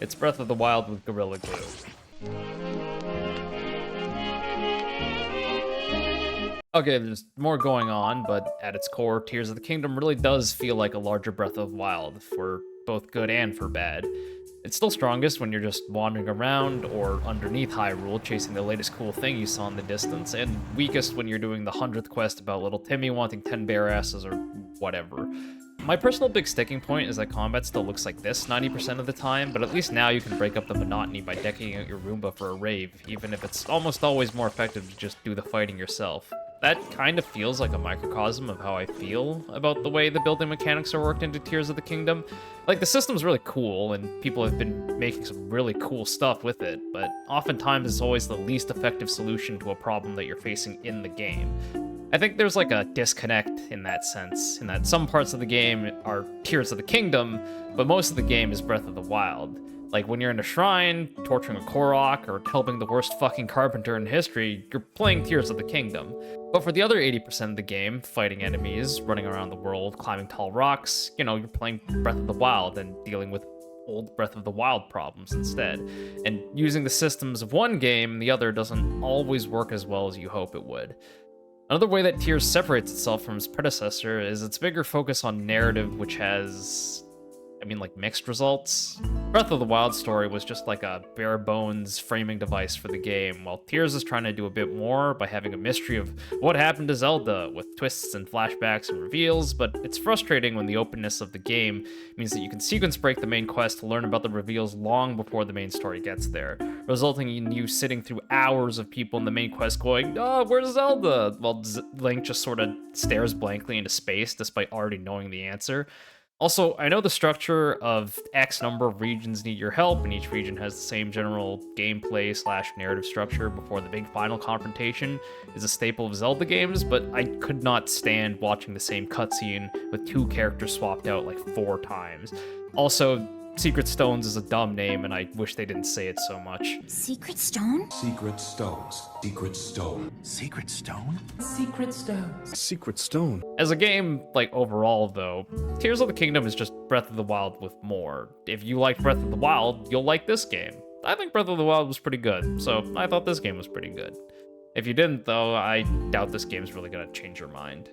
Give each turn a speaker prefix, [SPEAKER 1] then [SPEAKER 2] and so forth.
[SPEAKER 1] It's Breath of the Wild with Gorilla Glue. Okay, there's more going on, but at its core, Tears of the Kingdom really does feel like a larger Breath of the Wild, for both good and for bad. It's still strongest when you're just wandering around or underneath Hyrule chasing the latest cool thing you saw in the distance, and weakest when you're doing the 100th quest about little Timmy wanting 10 bear asses or whatever. My personal big sticking point is that combat still looks like this 90% of the time, but at least now you can break up the monotony by decking out your Roomba for a rave, even if it's almost always more effective to just do the fighting yourself. That kind of feels like a microcosm of how I feel about the way the building mechanics are worked into Tears of the Kingdom. Like, the system's really cool, and people have been making some really cool stuff with it, but oftentimes it's always the least effective solution to a problem that you're facing in the game. I think there's like a disconnect in that sense, in that some parts of the game are Tears of the Kingdom, but most of the game is Breath of the Wild. Like, when you're in a shrine, torturing a Korok, or helping the worst fucking carpenter in history, you're playing Tears of the Kingdom. But for the other 80% of the game, fighting enemies, running around the world, climbing tall rocks, you're playing Breath of the Wild and dealing with old Breath of the Wild problems instead. And using the systems of one game, the other doesn't always work as well as you hope it would. Another way that Tears separates itself from its predecessor is its bigger focus on narrative, which has, like, mixed results. Breath of the Wild story was just like a bare bones framing device for the game, while Tears is trying to do a bit more by having a mystery of what happened to Zelda, with twists and flashbacks and reveals, but it's frustrating when the openness of the game means that you can sequence break the main quest to learn about the reveals long before the main story gets there, resulting in you sitting through hours of people in the main quest going, "Oh, where's Zelda?" while Link just sort of stares blankly into space despite already knowing the answer. Also, I know the structure of X number of regions need your help, and each region has the same general gameplay/narrative structure before the big final confrontation is a staple of Zelda games, but I could not stand watching the same cutscene with two characters swapped out like 4 times. Also, Secret Stones is a dumb name, and I wish they didn't say it so much.
[SPEAKER 2] Secret stone?
[SPEAKER 3] Secret stones. Secret stone.
[SPEAKER 4] Secret stone?
[SPEAKER 5] Secret stones.
[SPEAKER 4] Secret stone.
[SPEAKER 1] As a game, like, overall, though, Tears of the Kingdom is just Breath of the Wild with more. If you liked Breath of the Wild, you'll like this game. I think Breath of the Wild was pretty good, so I thought this game was pretty good. If you didn't, though, I doubt this game's really gonna change your mind.